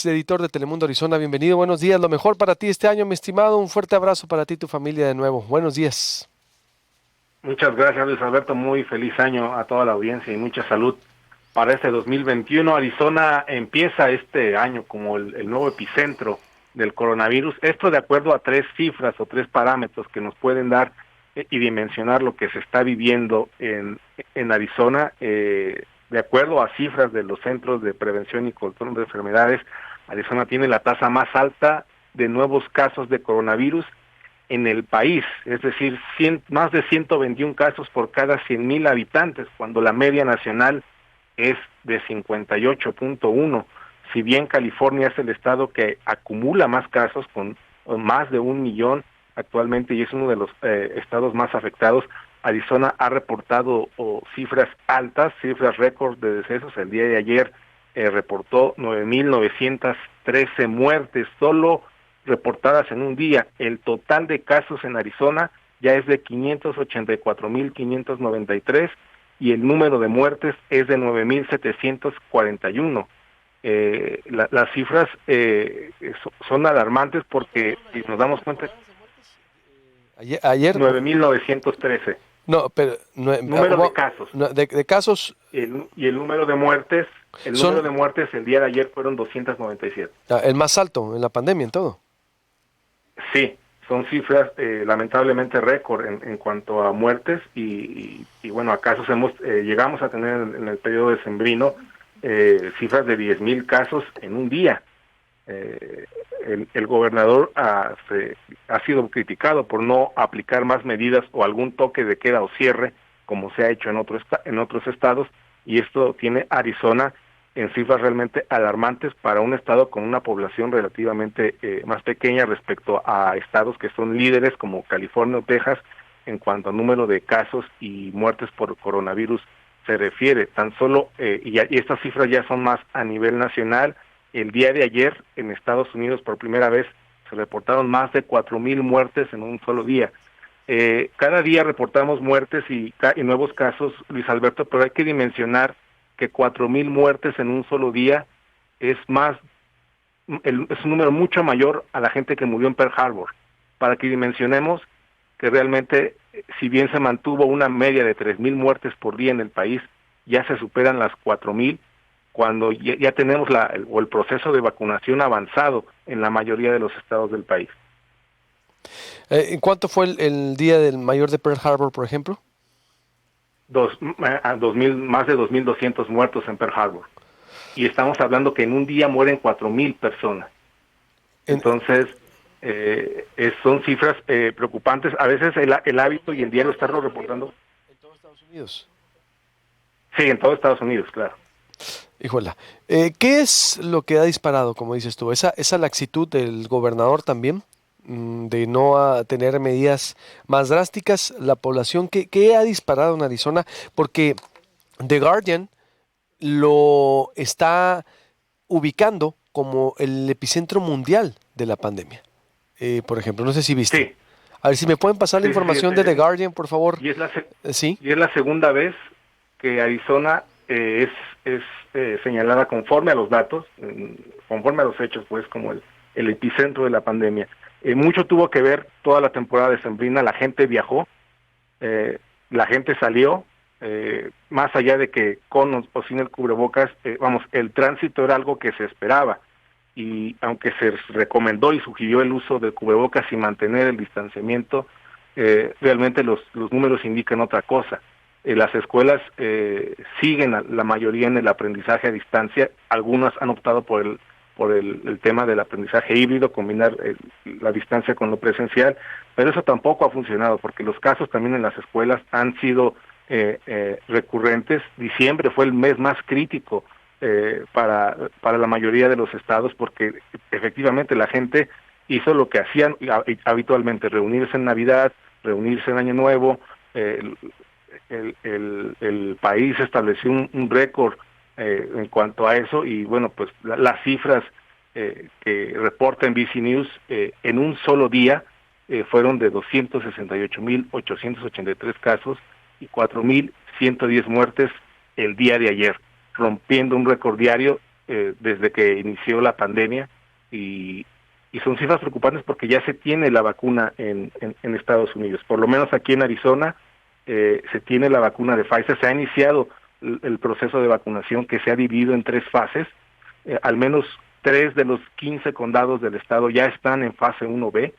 Editor de Telemundo Arizona, bienvenido, buenos días, lo mejor para ti este año, mi estimado, un fuerte abrazo para ti y tu familia de nuevo, buenos días. Muchas gracias, Luis Alberto. Muy feliz año a toda la audiencia y mucha salud para este 2021. Arizona empieza este año como el nuevo epicentro del coronavirus. Esto de acuerdo a tres cifras o tres parámetros que nos pueden dar y dimensionar lo que se está viviendo en Arizona. De acuerdo a cifras de los Centros de Prevención y Control de Enfermedades, Arizona tiene la tasa más alta de nuevos casos de coronavirus en el país, es decir, más de 121 casos por cada 100,000 habitantes, cuando la media nacional es de 58.1. Si bien California es el estado que acumula más casos, con más de 1 millón actualmente, y es uno de los estados más afectados, Arizona ha reportado cifras altas, cifras récord de decesos. El día de ayer reportó 9,913 muertes, solo reportadas en un día. El total de casos en Arizona ya es de 584,593 y el número de muertes es de 9,741. Las cifras son alarmantes porque si nos damos cuenta, Ayer, 9,913 no, pero número de casos, de casos y el número de muertes, son el día de ayer fueron 297. el más alto en la pandemia en todo. Sí, son cifras lamentablemente récord en cuanto a muertes y bueno, a casos llegamos a tener en el periodo decembrino cifras de 10,000 casos en un día. El gobernador ha sido criticado por no aplicar más medidas o algún toque de queda o cierre, como se ha hecho en otros estados, y esto tiene Arizona en cifras realmente alarmantes para un estado con una población relativamente más pequeña respecto a estados que son líderes como California o Texas en cuanto al número de casos y muertes por coronavirus se refiere. Tan solo, y estas cifras ya son más a nivel nacional. El día de ayer en Estados Unidos por primera vez se reportaron más de 4,000 muertes en un solo día. Cada día reportamos muertes y nuevos casos, Luis Alberto, pero hay que dimensionar que 4,000 muertes en un solo día es es un número mucho mayor a la gente que murió en Pearl Harbor. Para que dimensionemos que realmente, si bien se mantuvo una media de 3,000 muertes por día en el país, ya se superan las 4,000 cuando ya tenemos el proceso de vacunación avanzado en la mayoría de los estados del país. ¿En cuánto fue el día del mayor de Pearl Harbor, por ejemplo? 2000, más de 2,200 muertos en Pearl Harbor. Y estamos hablando que en un día mueren 4,000 personas. En, Entonces, son cifras preocupantes. A veces el hábito y el diario estarlo reportando. en todos Estados Unidos. Sí, en todo Estados Unidos, claro. Híjola. ¿Qué es lo que ha disparado, como dices tú? ¿Esa laxitud del gobernador también? De no tener medidas más drásticas. La población, ¿qué ha disparado en Arizona? Porque The Guardian lo está ubicando como el epicentro mundial de la pandemia. Por ejemplo, no sé si viste. Sí, A ver si me pueden pasar la sí, sí, sí. información de The Guardian, por favor. Y es Sí. y es la segunda vez que Arizona es señalada conforme a los datos, conforme a los hechos, pues como el epicentro de la pandemia. Mucho tuvo que ver toda la temporada decembrina. La gente viajó, la gente salió, más allá de que con o sin el cubrebocas, vamos, el tránsito era algo que se esperaba, y aunque se recomendó y sugirió el uso de cubrebocas y mantener el distanciamiento, realmente los números indican otra cosa. Las escuelas siguen la mayoría en el aprendizaje a distancia. Algunas han optado por el tema del aprendizaje híbrido, combinar la distancia con lo presencial, pero eso tampoco ha funcionado porque los casos también en las escuelas han sido recurrentes. Diciembre fue el mes más crítico para la mayoría de los estados porque efectivamente la gente hizo lo que hacían habitualmente: reunirse en Navidad, reunirse en Año Nuevo. El país estableció un récord en cuanto a eso, y bueno, pues las cifras que reporta NBC News en un solo día fueron de 268,883 casos y 4,110 muertes el día de ayer, rompiendo un récord diario desde que inició la pandemia y son cifras preocupantes porque ya se tiene la vacuna en Estados Unidos. Por lo menos aquí en Arizona se tiene la vacuna de Pfizer. Se ha iniciado el proceso de vacunación que se ha dividido en 3 fases. Al menos 3 de los 15 condados del estado ya están en fase 1B,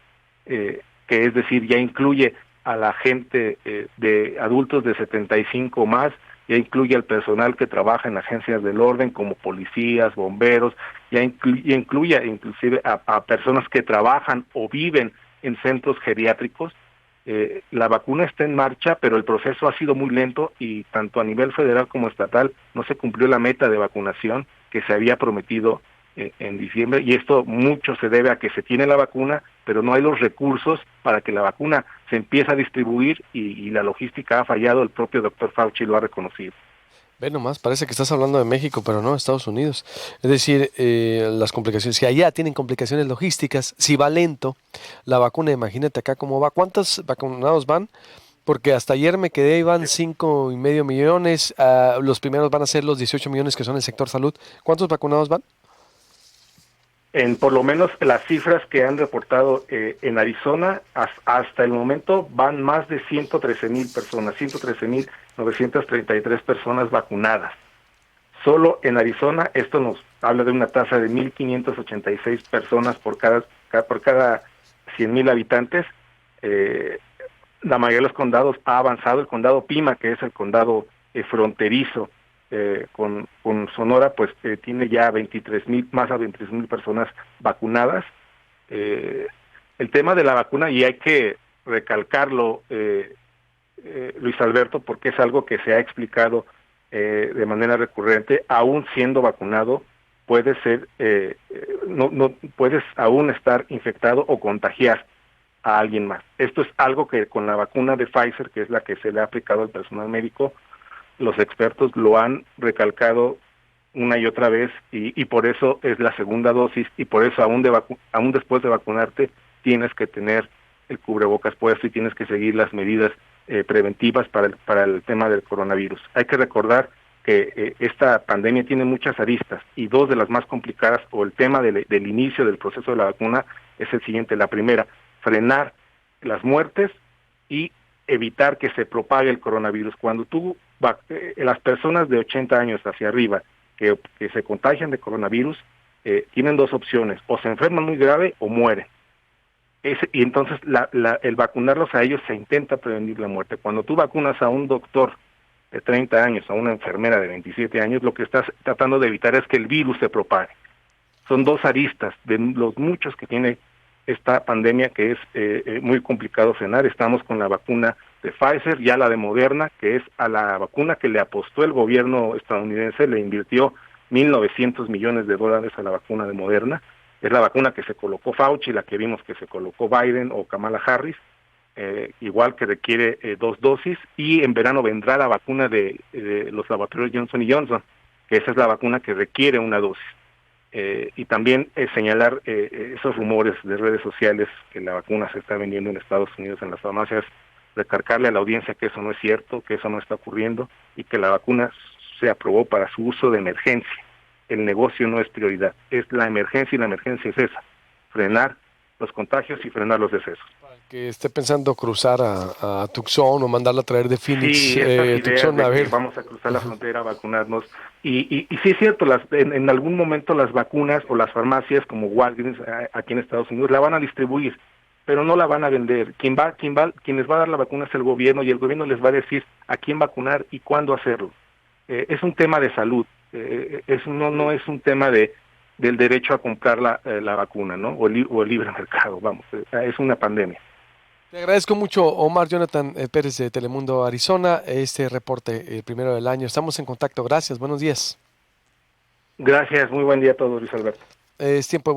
que es decir, ya incluye a la gente de adultos de 75 más, ya incluye al personal que trabaja en agencias del orden como policías, bomberos, ya incluye inclusive a personas que trabajan o viven en centros geriátricos. La vacuna está en marcha, pero el proceso ha sido muy lento y tanto a nivel federal como estatal no se cumplió la meta de vacunación que se había prometido en diciembre, y esto mucho se debe a que se tiene la vacuna, pero no hay los recursos para que la vacuna se empiece a distribuir y la logística ha fallado. El propio doctor Fauci lo ha reconocido. Ve nomás, parece que estás hablando de México, pero no, Estados Unidos. Es decir, las complicaciones, si allá tienen complicaciones logísticas, si va lento la vacuna, imagínate acá cómo va. ¿Cuántos vacunados van? Porque hasta ayer me quedé, iban 5,5 millones, los primeros van a ser los 18 millones que son el sector salud. ¿Cuántos vacunados van? En por lo menos las cifras que han reportado en Arizona, hasta el momento van más de 113,000 personas, 113,933 personas vacunadas. Solo en Arizona, esto nos habla de una tasa de 1,586 personas por cada 100,000 habitantes. La mayoría de los condados ha avanzado. El condado Pima, que es el condado fronterizo con Sonora, pues tiene ya 23,000, más de 23,000 personas vacunadas. El tema de la vacuna, y hay que recalcarlo, Luis Alberto, porque es algo que se ha explicado de manera recurrente, aún siendo vacunado, puede ser, no puedes aún estar infectado o contagiar a alguien más. Esto es algo que con la vacuna de Pfizer, que es la que se le ha aplicado al personal médico, los expertos lo han recalcado una y otra vez, y por eso es la segunda dosis, y por eso aún después de vacunarte tienes que tener el cubrebocas puesto y tienes que seguir las medidas preventivas para el tema del coronavirus. Hay que recordar que esta pandemia tiene muchas aristas, y 2 de las más complicadas, o el tema del inicio del proceso de la vacuna, es el siguiente. La primera, frenar las muertes y evitar que se propague el coronavirus. Cuando las personas de 80 años hacia arriba que se contagian de coronavirus, tienen 2 opciones: o se enferman muy grave o mueren. Y entonces el vacunarlos a ellos se intenta prevenir la muerte. Cuando tú vacunas a un doctor de 30 años, a una enfermera de 27 años, lo que estás tratando de evitar es que el virus se propague. Son 2 aristas de los muchos que tiene esta pandemia, que es muy complicado frenar. Estamos con la vacuna de Pfizer, ya la de Moderna, que es a la vacuna que le apostó el gobierno estadounidense, le invirtió $1,900 millones a la vacuna de Moderna. Es la vacuna que se colocó Fauci, la que vimos que se colocó Biden o Kamala Harris, igual que requiere 2 dosis, y en verano vendrá la vacuna de los laboratorios Johnson Johnson, que esa es la vacuna que requiere una dosis. Y también señalar esos rumores de redes sociales que la vacuna se está vendiendo en Estados Unidos en las farmacias, recargarle a la audiencia que eso no es cierto, que eso no está ocurriendo, y que la vacuna se aprobó para su uso de emergencia. El negocio no es prioridad, es la emergencia, y la emergencia es esa: frenar los contagios y frenar los decesos. Que esté pensando cruzar a Tucson o mandarla a traer de Phoenix. Sí, estas ideas Tucson, de a que ver. vamos a cruzar la frontera a vacunarnos. Y sí es cierto, en algún momento las vacunas o las farmacias como Walgreens aquí en Estados Unidos la van a distribuir, pero no la van a vender. Quien les va a dar la vacuna es el gobierno, y el gobierno les va a decir a quién vacunar y cuándo hacerlo. Es un tema de salud, no es un tema del derecho a comprar la vacuna, ¿no? O el libre mercado, vamos, es una pandemia. Te agradezco mucho, Omar Jonathan Pérez de Telemundo Arizona, este reporte, el primero del año. Estamos en contacto. Gracias, buenos días. Gracias, muy buen día a todos, Luis Alberto. Es tiempo de